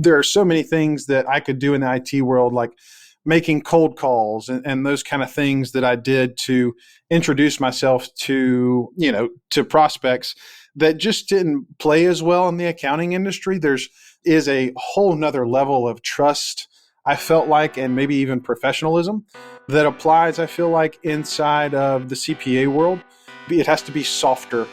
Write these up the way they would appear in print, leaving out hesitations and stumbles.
there are so many things that I could do in the IT world, like making cold calls and those kind of things that I did to introduce myself to, to prospects that just didn't play as well in the accounting industry. Is a whole nother level of trust, I felt like, and maybe even professionalism that applies, I feel like, inside of the CPA world. It has to be softer.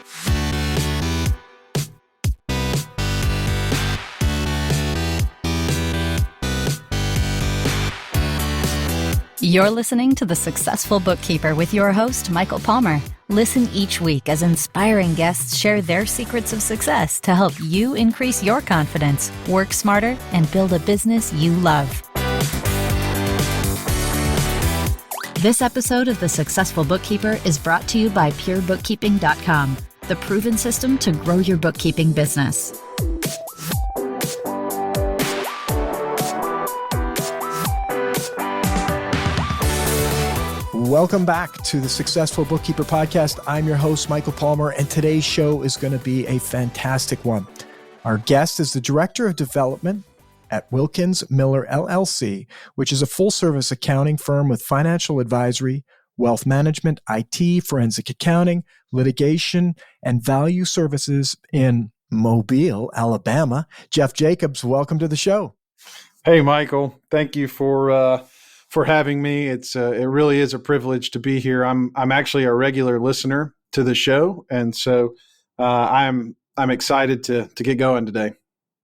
You're listening to The Successful Bookkeeper with your host, Michael Palmer. Listen each week as inspiring guests share their secrets of success to help you increase your confidence, work smarter, and build a business you love. This episode of The Successful Bookkeeper is brought to you by PureBookkeeping.com, the proven system to grow your bookkeeping business. Welcome back to the Successful Bookkeeper Podcast. I'm your host, Michael Palmer, and today's show is going to be a fantastic one. Our guest is the Director of Development at Wilkins Miller LLC, which is a full-service accounting firm with financial advisory, wealth management, IT, forensic accounting, litigation, and value services in Mobile, Alabama. Jeff Jacobs, welcome to the show. Hey, Michael. Thank you for having me. It really is a privilege to be here. I'm actually a regular listener to the show, and so I'm excited to get going today.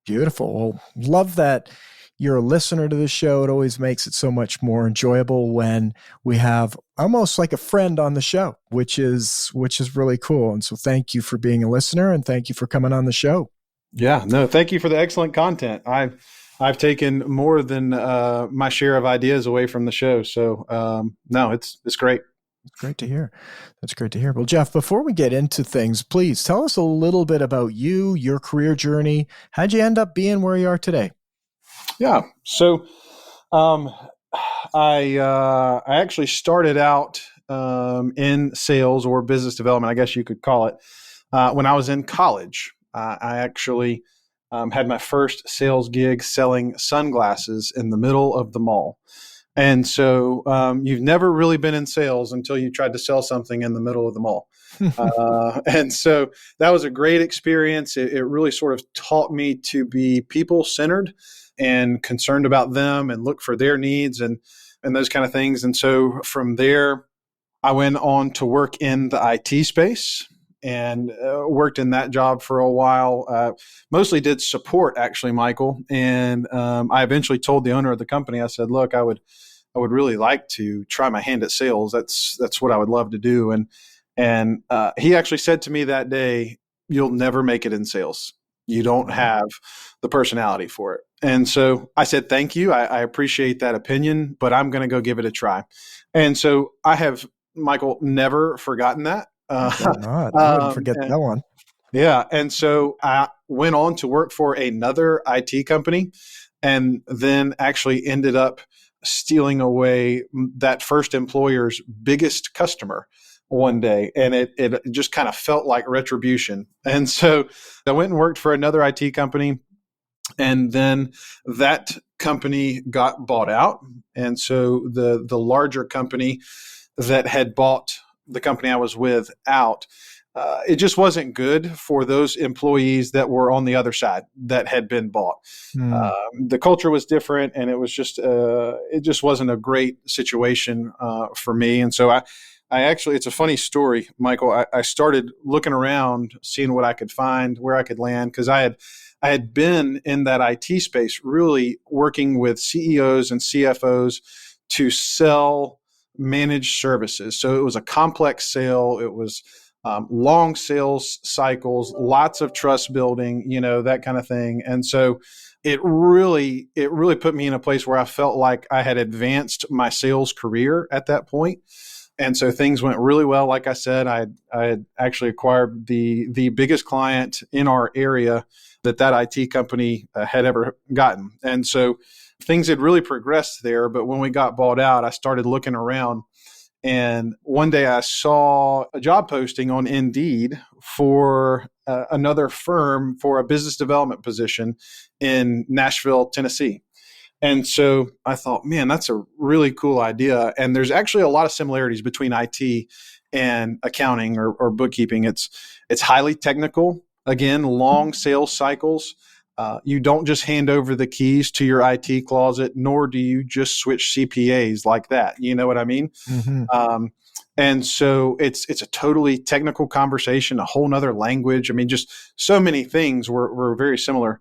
Beautiful. Well, love that you're a listener to the show. It always makes it so much more enjoyable when we have almost like a friend on the show, which is really cool. And so thank you for being a listener, and thank you for coming on the show. Yeah, no, thank you for the excellent content. I've taken more than my share of ideas away from the show. So no, it's great. It's great to hear. That's great to hear. Well, Jeff, before we get into things, please tell us a little bit about you, your career journey. How'd you end up being where you are today? Yeah. So I actually started out in sales or business development, I guess you could call it, when I was in college. I actually had my first sales gig selling sunglasses in the middle of the mall. And so you've never really been in sales until you tried to sell something in the middle of the mall. And so that was a great experience. It really sort of taught me to be people-centered and concerned about them and look for their needs and those kind of things. And so from there, I went on to work in the IT space and worked in that job for a while. Mostly did support, actually, Michael. And I eventually told the owner of the company, I said, look, I would really like to try my hand at sales. That's what I would love to do. And he actually said to me that day, you'll never make it in sales. You don't have the personality for it. And so I said, thank you. I appreciate that opinion, but I'm going to go give it a try. And so I have, Michael, never forgotten that. I wouldn't forget that one. Yeah. And so I went on to work for another IT company and then actually ended up stealing away that first employer's biggest customer one day. And it just kind of felt like retribution. And so I went and worked for another IT company. And then that company got bought out. And so the larger company that had bought the company I was with out, it just wasn't good for those employees that were on the other side that had been bought. The culture was different, and it was just it just wasn't a great situation for me. And so I actually, it's a funny story, Michael. I started looking around, seeing what I could find, where I could land, because I had been in that IT space, really working with CEOs and CFOs to sell managed services. So it was a complex sale. It was long sales cycles, lots of trust building, that kind of thing. And so it really put me in a place where I felt like I had advanced my sales career at that point. And so things went really well. Like I said, I had actually acquired the biggest client in our area that IT company had ever gotten. And so things had really progressed there. But when we got bought out, I started looking around. And one day I saw a job posting on Indeed for another firm for a business development position in Nashville, Tennessee. And so I thought, man, that's a really cool idea. And there's actually a lot of similarities between IT and accounting or bookkeeping. It's highly technical. Again, long sales cycles. You don't just hand over the keys to your IT closet, nor do you just switch CPAs like that. You know what I mean? Mm-hmm. And so it's a totally technical conversation, a whole nother language. I mean, just so many things were very similar.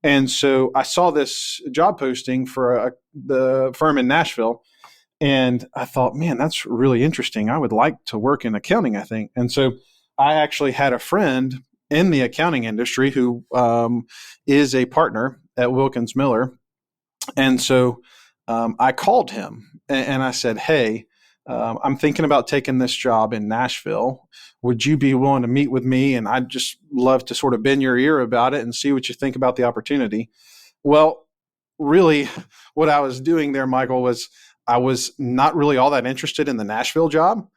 And so I saw this job posting for the firm in Nashville, and I thought, man, that's really interesting. I would like to work in accounting, I think. And so I actually had a friend in the accounting industry who is a partner at Wilkins Miller. And so I called him and I said, hey, I'm thinking about taking this job in Nashville. Would you be willing to meet with me? And I'd just love to sort of bend your ear about it and see what you think about the opportunity. Well, really what I was doing there, Michael, was I was not really all that interested in the Nashville job.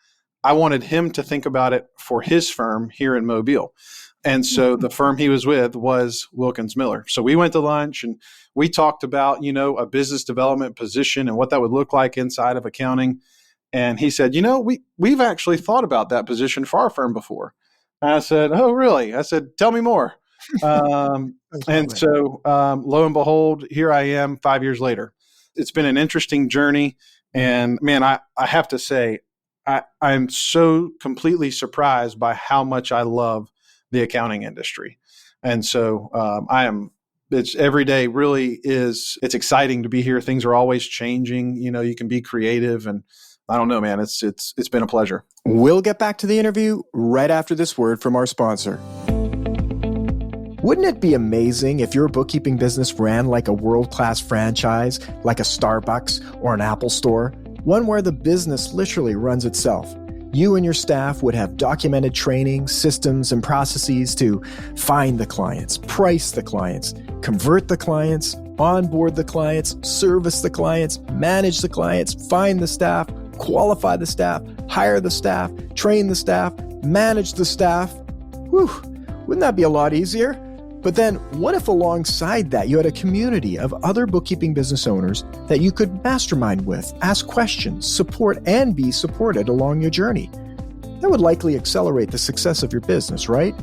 I wanted him to think about it for his firm here in Mobile. And so the firm he was with was Wilkins Miller. So we went to lunch and we talked about, a business development position and what that would look like inside of accounting. And he said, we've actually thought about that position for our firm before. And I said, oh, really? I said, tell me more. And so lo and behold, here I am 5 years later. It's been an interesting journey. And man, I have to say, I'm so completely surprised by how much I love the accounting industry. And so it's every day really is, it's exciting to be here. Things are always changing. You can be creative, and I don't know, man, it's been a pleasure. We'll get back to the interview right after this word from our sponsor. Wouldn't it be amazing if your bookkeeping business ran like a world-class franchise, like a Starbucks or an Apple store, one where the business literally runs itself? You and your staff would have documented training, systems, and processes to find the clients, price the clients, convert the clients, onboard the clients, service the clients, manage the clients, find the staff, qualify the staff, hire the staff, train the staff, manage the staff. Whew, wouldn't that be a lot easier? But then what if alongside that you had a community of other bookkeeping business owners that you could mastermind with, ask questions, support, and be supported along your journey? That would likely accelerate the success of your business, right?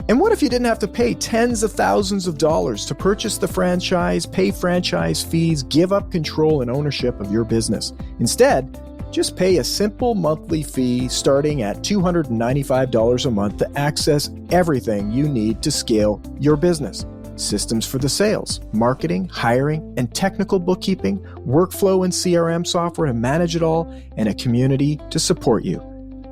And what if you didn't have to pay tens of thousands of dollars to purchase the franchise, pay franchise fees, give up control and ownership of your business? Instead, just pay a simple monthly fee starting at $295 a month to access everything you need to scale your business. Systems for the sales, marketing, hiring, and technical bookkeeping, workflow and CRM software to manage it all, and a community to support you.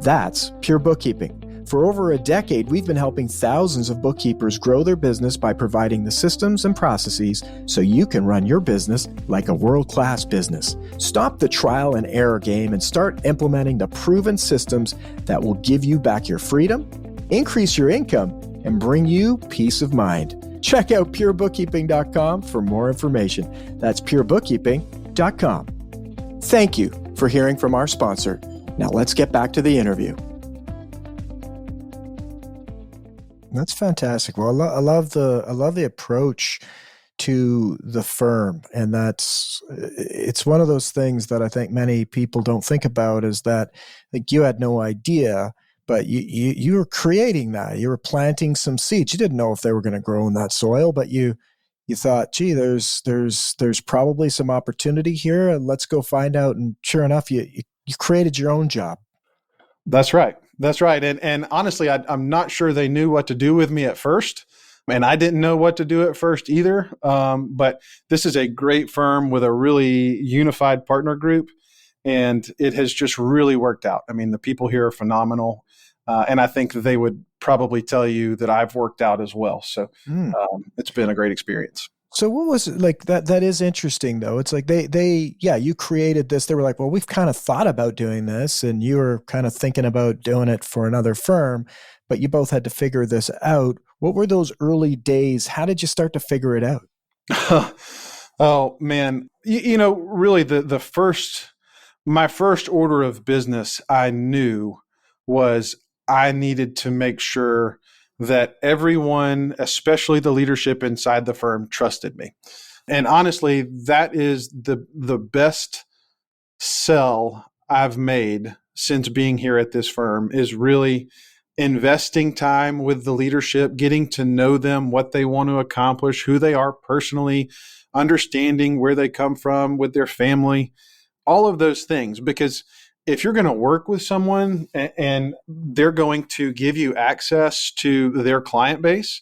That's Pure Bookkeeping. For over a decade, we've been helping thousands of bookkeepers grow their business by providing the systems and processes so you can run your business like a world-class business. Stop the trial and error game and start implementing the proven systems that will give you back your freedom, increase your income, and bring you peace of mind. Check out purebookkeeping.com for more information. That's purebookkeeping.com. Thank you for hearing from our sponsor. Now let's get back to the interview. That's fantastic. Well, I love the approach to the firm, and it's one of those things that I think many people don't think about, is that like you had no idea, but you were creating that. You were planting some seeds. You didn't know if they were going to grow in that soil, but you thought, gee, there's probably some opportunity here, and let's go find out. And sure enough, you created your own job. That's right. That's right. And honestly, I'm not sure they knew what to do with me at first. And I didn't know what to do at first either. But this is a great firm with a really unified partner group. And it has just really worked out. I mean, the people here are phenomenal. And I think they would probably tell you that I've worked out as well. So it's been a great experience. So what was it like that is interesting though. It's like you created this. They were like, well, we've kind of thought about doing this, and you were kind of thinking about doing it for another firm, but you both had to figure this out. What were those early days? How did you start to figure it out? Oh man, really my first order of business I knew was I needed to make sure that everyone, especially the leadership inside the firm, trusted me. And honestly, that is the best sell I've made since being here at this firm, is really investing time with the leadership, getting to know them, what they want to accomplish, who they are personally, understanding where they come from with their family, all of those things. Because if you're going to work with someone and they're going to give you access to their client base,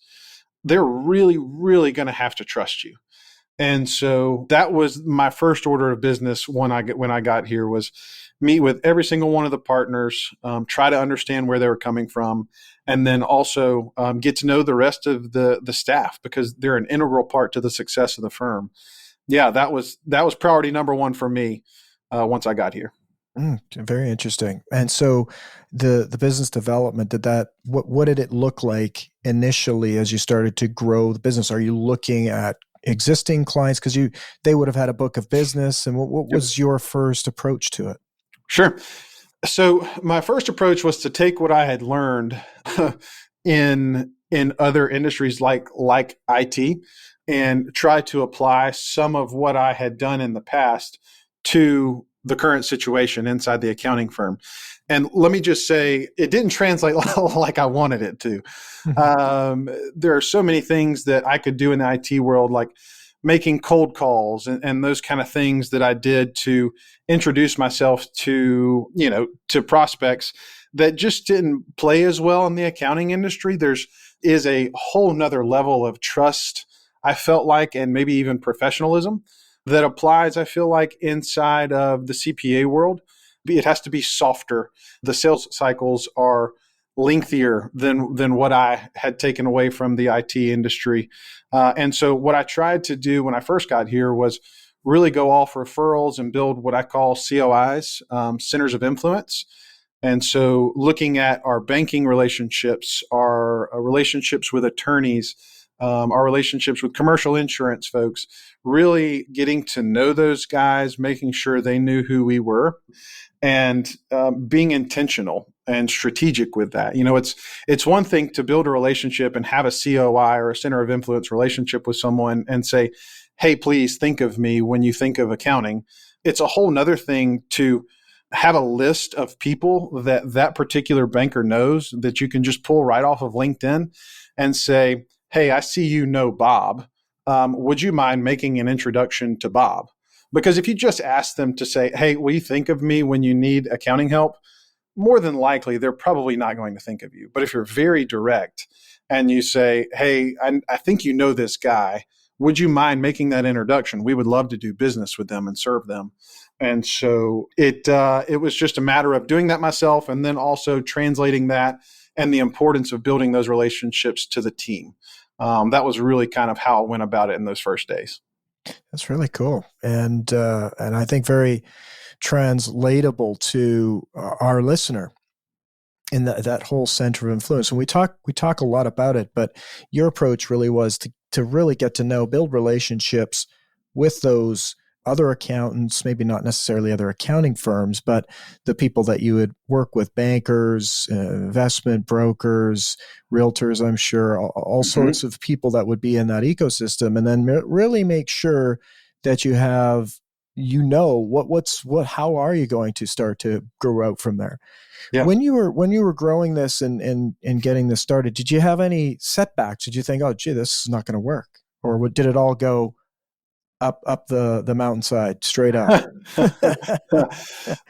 they're really, really going to have to trust you. And so that was my first order of business when I got here, was meet with every single one of the partners, try to understand where they were coming from, and then also get to know the rest of the staff, because they're an integral part to the success of the firm. Yeah, that was priority number one for me once I got here. Very interesting. And so the business development, what did it look like initially as you started to grow the business? Are you looking at existing clients? Because they would have had a book of business. And what was your first approach to it? Sure. So my first approach was to take what I had learned in other industries like IT, and try to apply some of what I had done in the past to the current situation inside the accounting firm. And let me just say, it didn't translate like I wanted it to. There are so many things that I could do in the IT world, like making cold calls and those kind of things that I did to introduce myself to prospects, that just didn't play as well in the accounting industry. Is a whole nother level of trust, I felt like, and maybe even professionalism that applies, I feel like, inside of the CPA world. It has to be softer. The sales cycles are lengthier than what I had taken away from the IT industry. And so what I tried to do when I first got here was really go off referrals and build what I call COIs, centers of influence. And so looking at our banking relationships, our relationships with attorneys, our relationships with commercial insurance folks, really getting to know those guys, making sure they knew who we were, and being intentional and strategic with that. It's one thing to build a relationship and have a COI or a center of influence relationship with someone and say, hey, please think of me when you think of accounting. It's a whole nother thing to have a list of people that particular banker knows, that you can just pull right off of LinkedIn and say, hey, I see you know Bob. Would you mind making an introduction to Bob? Because if you just ask them to say, hey, will you think of me when you need accounting help? More than likely, they're probably not going to think of you. But if you're very direct and you say, hey, I think you know this guy, would you mind making that introduction? We would love to do business with them and serve them. And so it was just a matter of doing that myself, and then also translating that and the importance of building those relationships to the team. That was really kind of how I went about it in those first days. That's really cool, and I think very translatable to our listener in that whole center of influence. And we talk a lot about it, but your approach really was to really get to know, build relationships with those other accountants, maybe not necessarily other accounting firms, but the people that you would work with, bankers, investment brokers, realtors, I'm sure, all sorts of people that would be in that ecosystem, and then really make sure that you have, how are you going to start to grow out from there? Yeah. When you were growing this and getting this started, did you have any setbacks? Did you think, oh, gee, this is not going to work? Or did it all go up the mountainside straight up?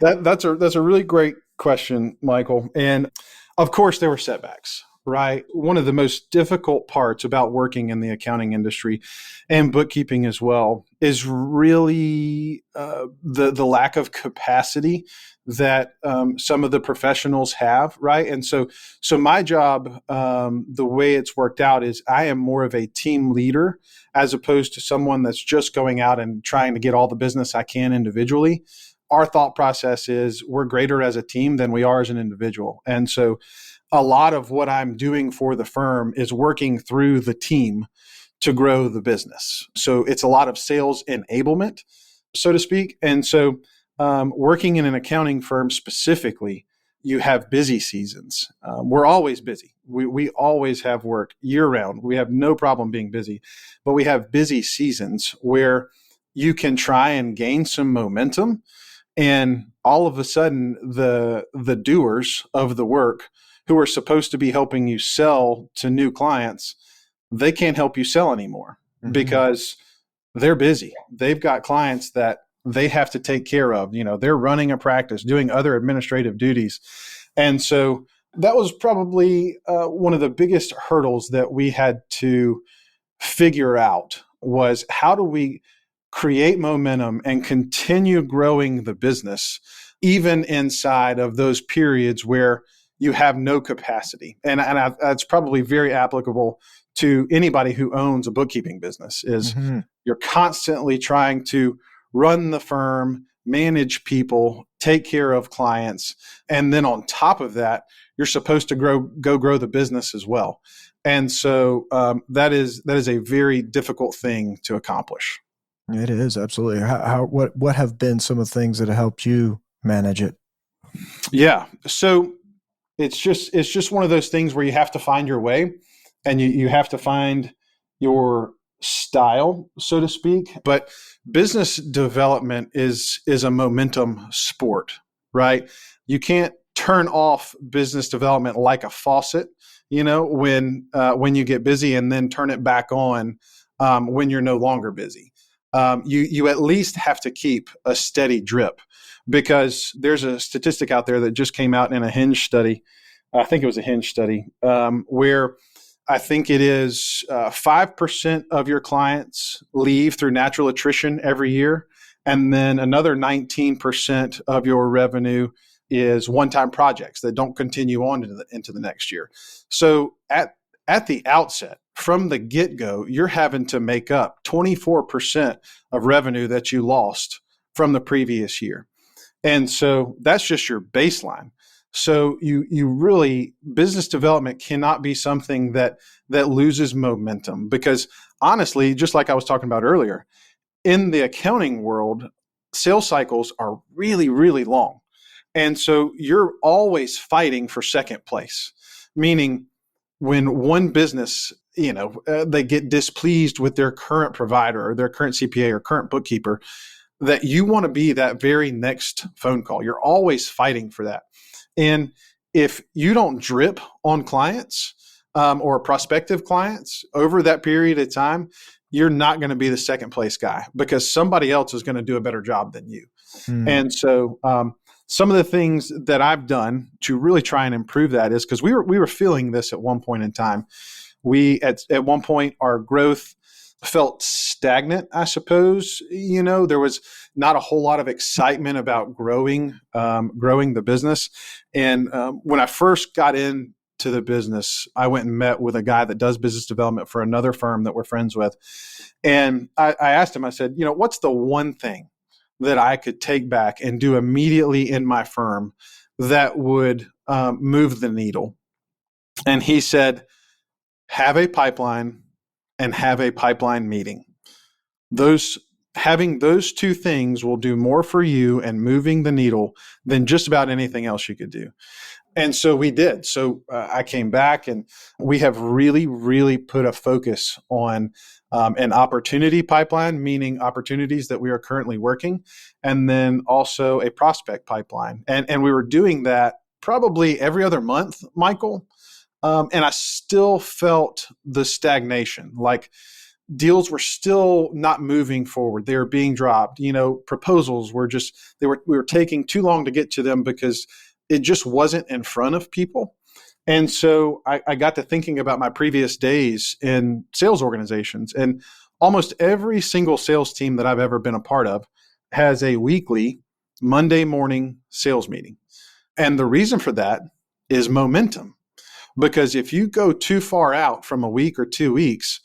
That's a really great question, Michael. And of course there were setbacks, right? One of the most difficult parts about working in the accounting industry and bookkeeping as well is really the lack of capacity that some of the professionals have, right? And so my job, the way it's worked out is I am more of a team leader as opposed to someone that's just going out and trying to get all the business I can individually. Our thought process is we're greater as a team than we are as an individual. And so a lot of what I'm doing for the firm is working through the team to grow the business. So it's a lot of sales enablement, so to speak. And so working in an accounting firm specifically, you have busy seasons. We're always busy. We always have work year round. We have no problem being busy, but we have busy seasons where you can try and gain some momentum, and all of a sudden the doers of the work who are supposed to be helping you sell to new clients, they can't help you sell anymore because they're busy. They've got clients that they have to take care of. They're running a practice, doing other administrative duties. And so that was probably one of the biggest hurdles that we had to figure out was how do we create momentum and continue growing the business, even inside of those periods where you have no capacity. And that's probably very applicable to anybody who owns a bookkeeping business is you're constantly trying to run the firm, manage people, take care of clients. And then on top of that, you're supposed to grow the business as well. And so that is a very difficult thing to accomplish. It is, absolutely. What have been some of the things that have helped you manage it? Yeah. So it's just one of those things where you have to find your way and you have to find your style, so to speak. But business development is a momentum sport, right? You can't turn off business development like a faucet, when you get busy, and then turn it back on when you're no longer busy. You at least have to keep a steady drip, because there's a statistic out there that just came out in a Hinge study. I think it was a Hinge study where I think it is 5% of your clients leave through natural attrition every year. And then another 19% of your revenue is one-time projects that don't continue on into the next year. So at the outset, from the get-go, you're having to make up 24% of revenue that you lost from the previous year. And so that's just your baseline. So you really, business development cannot be something that loses momentum, because honestly, just like I was talking about earlier, in the accounting world, sales cycles are really, really long. And so you're always fighting for second place, meaning when one business, they get displeased with their current provider or their current CPA or current bookkeeper, that you want to be that very next phone call. You're always fighting for that. And if you don't drip on clients or prospective clients over that period of time, you're not going to be the second place guy, because somebody else is going to do a better job than you. And so some of the things that I've done to really try and improve that is, because we were feeling this at one point in time. We at one point, our growth felt stagnant, I suppose. There was not a whole lot of excitement about growing the business. And when I first got into the business, I went and met with a guy that does business development for another firm that we're friends with. And I asked him, I said, what's the one thing that I could take back and do immediately in my firm that would move the needle? And he said, have a pipeline and have a pipeline meeting. Having those two things will do more for you and moving the needle than just about anything else you could do. And so we did. So I came back, and we have really, really put a focus on an opportunity pipeline, meaning opportunities that we are currently working, and then also a prospect pipeline. And we were doing that probably every other month, Michael. And I still felt the stagnation, like deals were still not moving forward. They were being dropped. Proposals were we were taking too long to get to them because it just wasn't in front of people. And so I got to thinking about my previous days in sales organizations, and almost every single sales team that I've ever been a part of has a weekly Monday morning sales meeting. And the reason for that is momentum. Because if you go too far out from a week or 2 weeks,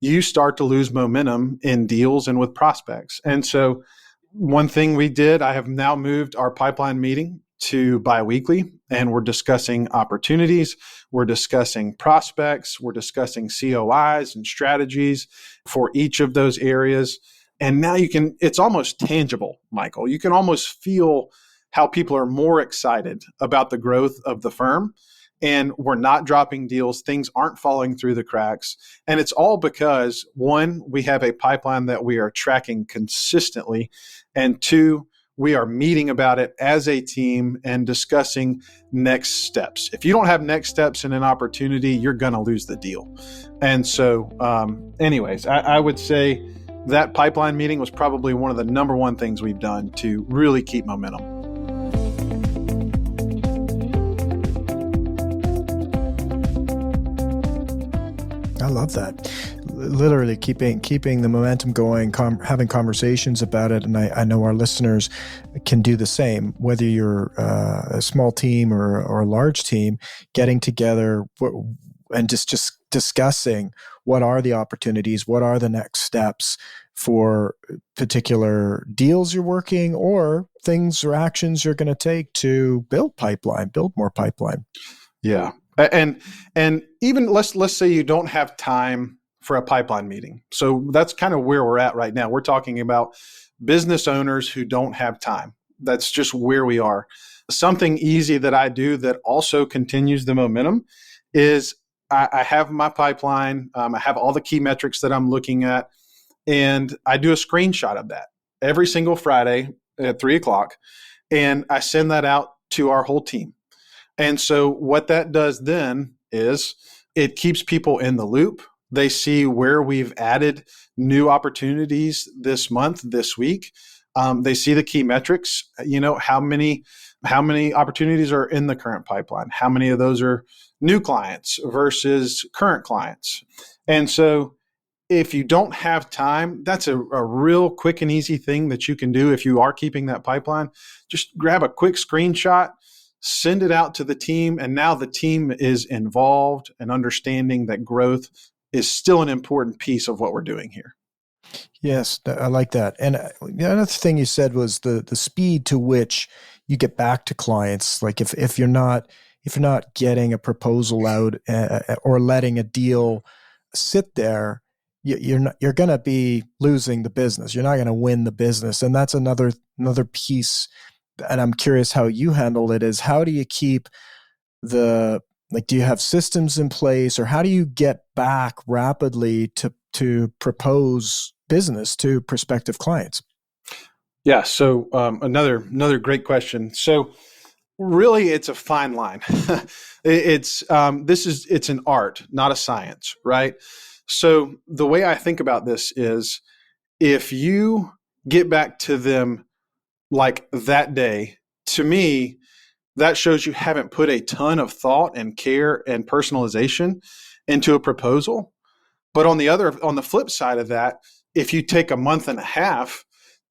you start to lose momentum in deals and with prospects. And so one thing we did, I have now moved our pipeline meeting to biweekly, and we're discussing opportunities, we're discussing prospects, we're discussing COIs and strategies for each of those areas. And now it's almost tangible, Michael. You can almost feel how people are more excited about the growth of the firm. And we're not dropping deals. Things aren't falling through the cracks. And it's all because, one, we have a pipeline that we are tracking consistently. And two, we are meeting about it as a team and discussing next steps. If you don't have next steps in an opportunity, you're going to lose the deal. And so anyways, I would say that pipeline meeting was probably one of the number one things we've done to really keep momentum. I love that. Literally keeping the momentum going, having conversations about it. And I know our listeners can do the same, whether you're a small team or a large team, getting together and just discussing what are the opportunities, what are the next steps for particular deals you're working or things or actions you're going to take to build more pipeline. Yeah. And even let's say you don't have time for a pipeline meeting. So that's kind of where we're at right now. We're talking about business owners who don't have time. That's just where we are. Something easy that I do that also continues the momentum is I have my pipeline. I have all the key metrics that I'm looking at, and I do a screenshot of that every single Friday at 3:00, and I send that out to our whole team. And so what that does then is it keeps people in the loop. They see where we've added new opportunities this month, this week. They see the key metrics, how many opportunities are in the current pipeline, how many of those are new clients versus current clients. And so if you don't have time, that's a real quick and easy thing that you can do if you are keeping that pipeline. Just grab a quick screenshot, send it out to the team, and now the team is involved and understanding that growth is still an important piece of what we're doing here. Yes, I like that. And the other thing you said was the speed to which you get back to clients. Like if you're not getting a proposal out or letting a deal sit there, you're going to be losing the business. You're not going to win the business, and that's another piece. And I'm curious how you handle it. Is how do you keep do you have systems in place, or how do you get back rapidly to propose business to prospective clients? Yeah. So another great question. So really, it's a fine line. It's an art, not a science, right? So the way I think about this is, if you get back to them like that day, to me, that shows you haven't put a ton of thought and care and personalization into a proposal. But on the flip side of that, if you take a month and a half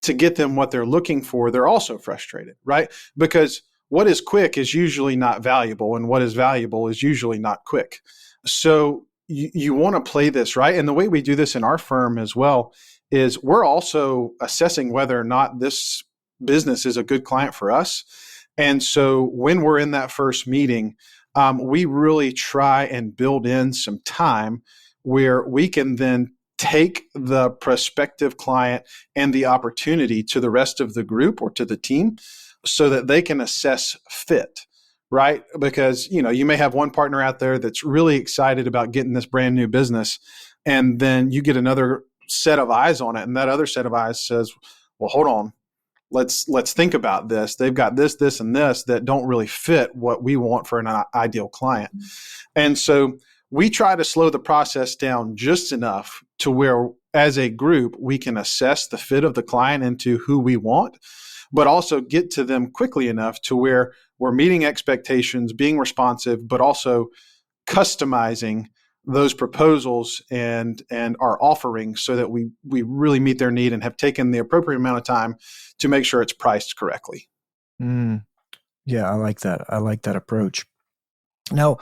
to get them what they're looking for, they're also frustrated, right? Because what is quick is usually not valuable, and what is valuable is usually not quick. So you want to play this right. And the way we do this in our firm as well is we're also assessing whether or not this business is a good client for us. And so when we're in that first meeting, we really try and build in some time where we can then take the prospective client and the opportunity to the rest of the group or to the team so that they can assess fit, right? Because, you may have one partner out there that's really excited about getting this brand new business, and then you get another set of eyes on it, and that other set of eyes says, well, hold on. Let's think about this. They've got this, this, and this that don't really fit what we want for an ideal client. And so we try to slow the process down just enough to where, as a group, we can assess the fit of the client into who we want, but also get to them quickly enough to where we're meeting expectations, being responsive, but also customizing those proposals and our offerings so that we really meet their need and have taken the appropriate amount of time to make sure it's priced correctly. Yeah, I like that. I like that approach. Now,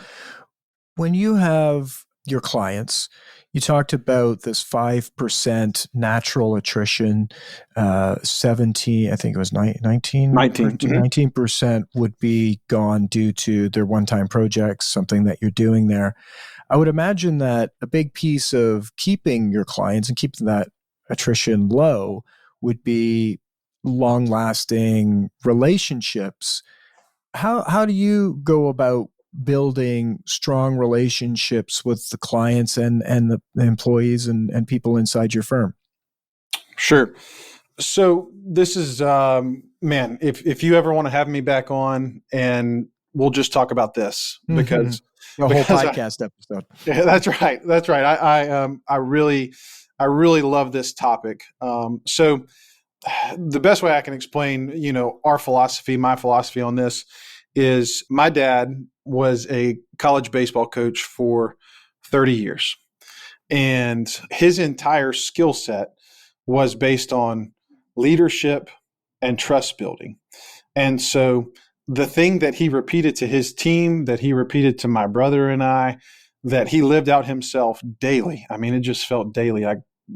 when you have your clients, you talked about this 5% natural attrition, 17, I think it was 19% would be gone due to their one-time projects, something that you're doing there. I would imagine that a big piece of keeping your clients and keeping that attrition low would be long-lasting relationships. How do you go about building strong relationships with the clients and the employees and people inside your firm? Sure. So this is, man, if you ever want to have me back on, and we'll just talk about this because a whole podcast episode. Yeah, that's right. That's right. I really love this topic. So the best way I can explain, my philosophy on this is my dad was a college baseball coach for 30 years, and his entire skill set was based on leadership and trust building. And so the thing that he repeated to his team, that he repeated to my brother and I, that he lived out himself daily. I mean, it just felt daily.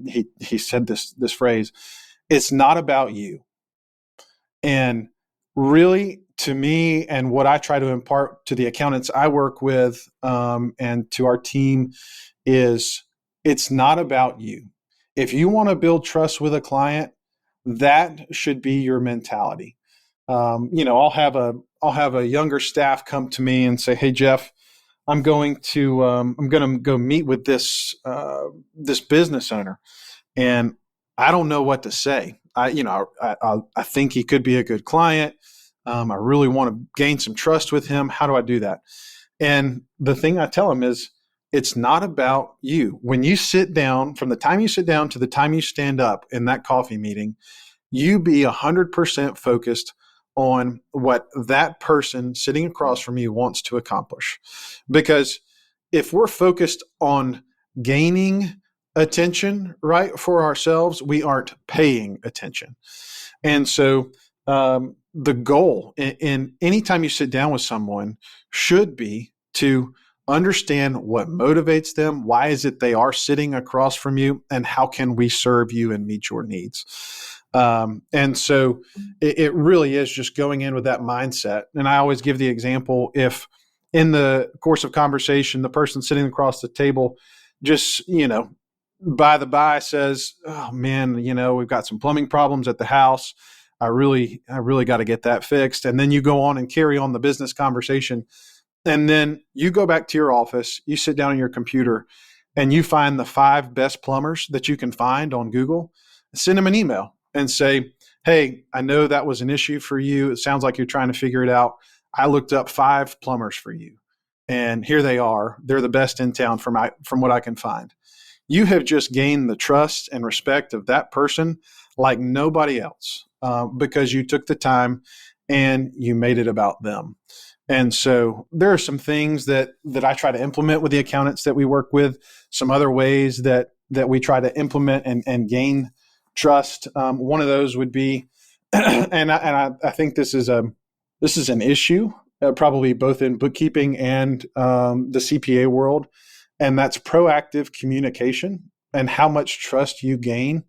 He said this phrase, "It's not about you." And really, to me, and what I try to impart to the accountants I work with, and to our team, is it's not about you. If you want to build trust with a client, that should be your mentality. I'll have a younger staff come to me and say, "Hey, Jeff, I'm going to go meet with this business owner, and I don't know what to say. I think he could be a good client. I really want to gain some trust with him. How do I do that?" And the thing I tell him is, it's not about you. When you sit down, from the time you sit down to the time you stand up in that coffee meeting, you be 100% focused on what that person sitting across from you wants to accomplish. Because if we're focused on gaining attention, right, for ourselves, we aren't paying attention. And so the goal in any time you sit down with someone should be to understand what motivates them, why is it they are sitting across from you, and how can we serve you and meet your needs. And so it really is just going in with that mindset. And I always give the example, if in the course of conversation, the person sitting across the table just, by the by says, "Oh man, we've got some plumbing problems at the house. I really got to get that fixed." And then you go on and carry on the business conversation. And then you go back to your office, you sit down on your computer, and you find the 5 best plumbers that you can find on Google. Send them an email and say, "Hey, I know that was an issue for you. It sounds like you're trying to figure it out. I looked up 5 plumbers for you, and here they are. They're the best in town from what I can find." You have just gained the trust and respect of that person like nobody else, because you took the time and you made it about them. And so there are some things that I try to implement with the accountants that we work with, some other ways that we try to implement and gain trust. One of those would be, and I think this is an issue, probably both in bookkeeping and the CPA world, and that's proactive communication and how much trust you gain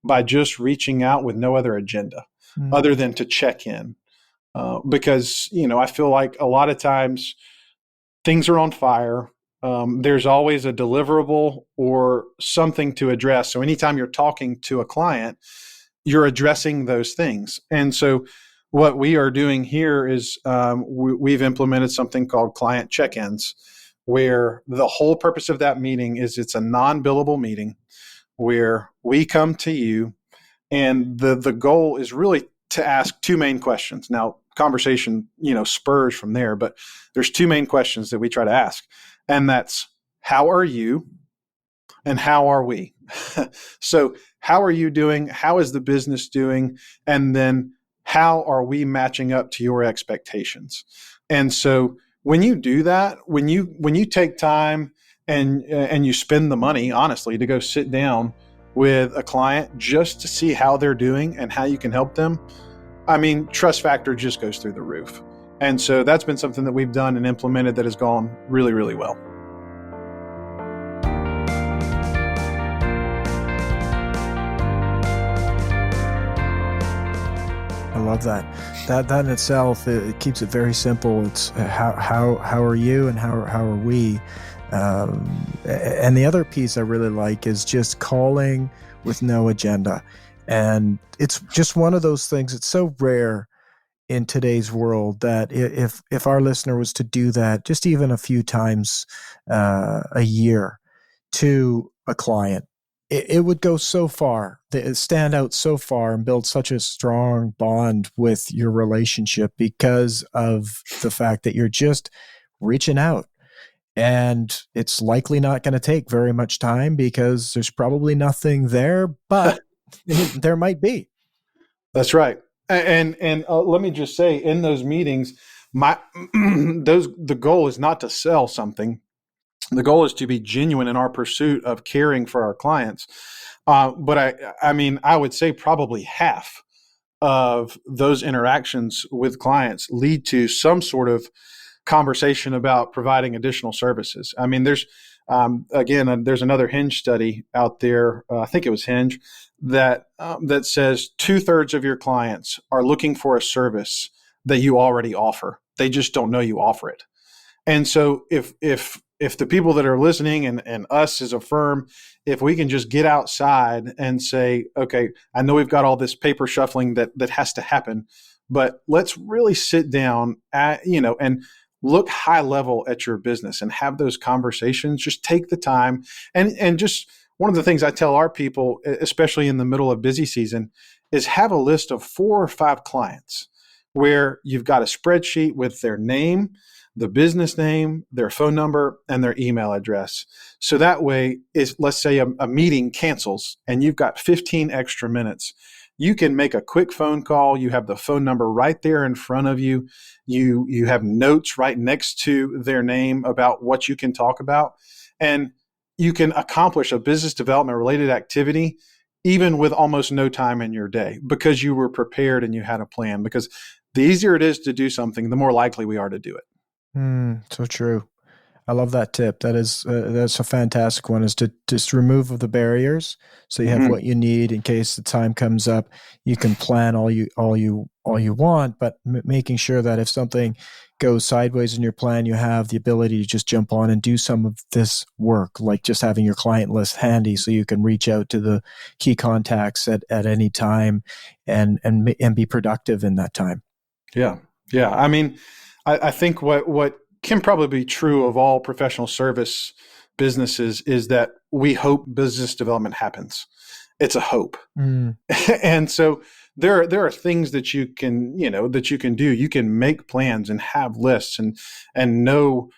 by just reaching out with no other agenda other than to check in. Because, I feel like a lot of times things are on fire. There's always a deliverable or something to address. So anytime you're talking to a client, you're addressing those things. And so what we are doing here is we've implemented something called client check-ins, where the whole purpose of that meeting is it's a non-billable meeting where we come to you, and the goal is really to ask 2 main questions. Now, conversation, spurs from there, but there's 2 main questions that we try to ask. And that's, how are you and how are we? So how are you doing? How is the business doing? And then how are we matching up to your expectations? And so when you do that, when you take time and you spend the money, honestly, to go sit down with a client just to see how they're doing and how you can help them, I mean, trust factor just goes through the roof. And so that's been something that we've done and implemented that has gone really, really well. I love that. That in itself, it keeps it very simple. It's how are you and how are we? And the other piece I really like is just calling with no agenda. And it's just one of those things. It's so rare in today's world that if our listener was to do that just even a few times a year to a client, it would go so far, stand out so far and build such a strong bond with your relationship because of the fact that you're just reaching out. And it's likely not going to take very much time because there's probably nothing there, but there might be. That's right. And let me just say, in those meetings, the goal is not to sell something. The goal is to be genuine in our pursuit of caring for our clients. But I mean, I would say probably half of those interactions with clients lead to some sort of conversation about providing additional services. I mean, there's another Hinge study out there. I think it was Hinge that says 2/3 of your clients are looking for a service that you already offer. They just don't know you offer it. And so if the people that are listening and us as a firm, if we can just get outside and say, okay, I know we've got all this paper shuffling that has to happen, but let's really sit down and look high level at your business and have those conversations. Just take the time. And just one of the things I tell our people, especially in the middle of busy season, is have a list of 4 or 5 clients where you've got a spreadsheet with their name, the business name, their phone number, and their email address. So that way, let's say a meeting cancels and you've got 15 extra minutes. You can make a quick phone call. You have the phone number right there in front of you. You have notes right next to their name about what you can talk about. And you can accomplish a business development related activity even with almost no time in your day because you were prepared and you had a plan. Because the easier it is to do something, the more likely we are to do it. So true. I love that tip. That's a fantastic one, is to just remove the barriers. So you have what you need in case the time comes up. You can plan all you want, but making sure that if something goes sideways in your plan, you have the ability to just jump on and do some of this work, like just having your client list handy so you can reach out to the key contacts at any time and be productive in that time. Yeah. Yeah. I mean, I think what can probably be true of all professional service businesses is that we hope business development happens. It's a hope. And so there are things that you can do. You can make plans and have lists and know,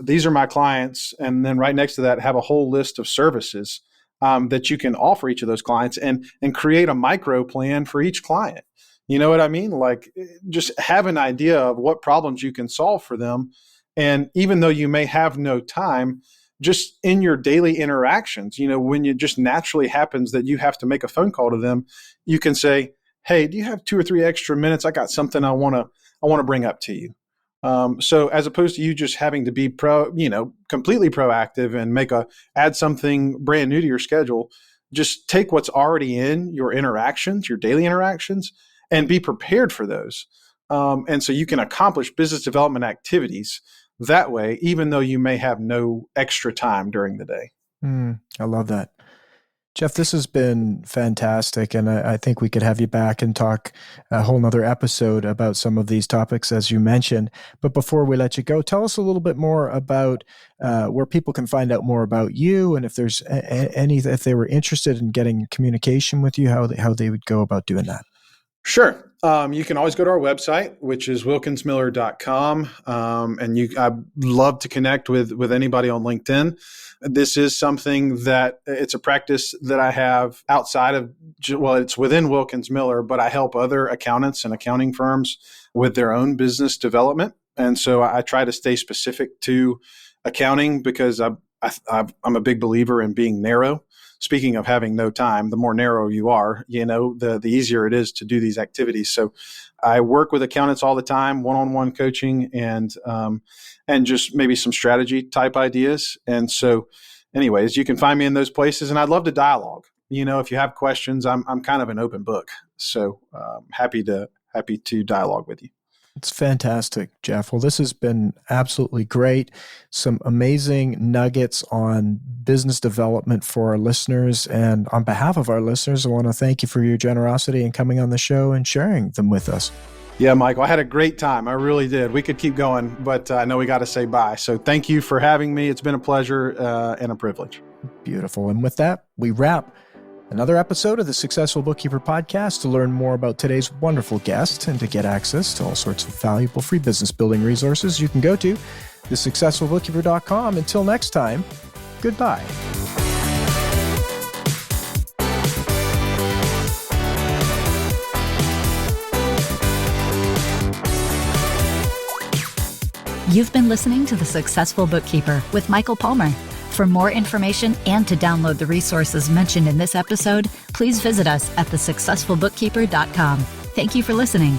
these are my clients. And then right next to that, have a whole list of services that you can offer each of those clients and create a micro plan for each client. You know what I mean? Like, just have an idea of what problems you can solve for them. And even though you may have no time, just in your daily interactions, when it just naturally happens that you have to make a phone call to them, you can say, hey, do you have 2 or 3 extra minutes? I got something I want to bring up to you. So as opposed to you just having to be completely proactive and add something brand new to your schedule, just take what's already in your interactions, your daily interactions, and be prepared for those. And so you can accomplish business development activities that way, even though you may have no extra time during the day. I love that. Jeff, this has been fantastic. And I think we could have you back and talk a whole nother episode about some of these topics, as you mentioned. But before we let you go, tell us a little bit more about where people can find out more about you. And if there's if they were interested in getting communication with you, how they would go about doing that. Sure. You can always go to our website, which is wilkinsmiller.com. And I'd love to connect with anybody on LinkedIn. This is something that it's a practice that I have outside of, it's within Wilkins Miller, but I help other accountants and accounting firms with their own business development. And so I try to stay specific to accounting because I'm a big believer in being narrow. Speaking of having no time, the more narrow you are, the easier it is to do these activities. So I work with accountants all the time, one-on-one coaching and just maybe some strategy type ideas. And so anyways, you can find me in those places and I'd love to dialogue. If you have questions, I'm kind of an open book. So happy to dialogue with you. It's fantastic, Jeff. Well, this has been absolutely great. Some amazing nuggets on business development for our listeners. And on behalf of our listeners, I want to thank you for your generosity in coming on the show and sharing them with us. Yeah, Michael, I had a great time. I really did. We could keep going, but I know we got to say bye. So thank you for having me. It's been a pleasure and a privilege. Beautiful. And with that, we wrap another episode of the Successful Bookkeeper Podcast. To learn more about today's wonderful guest and to get access to all sorts of valuable free business building resources, you can go to thesuccessfulbookkeeper.com. Until next time, goodbye. You've been listening to The Successful Bookkeeper with Michael Palmer. For more information and to download the resources mentioned in this episode, please visit us at thesuccessfulbookkeeper.com. Thank you for listening.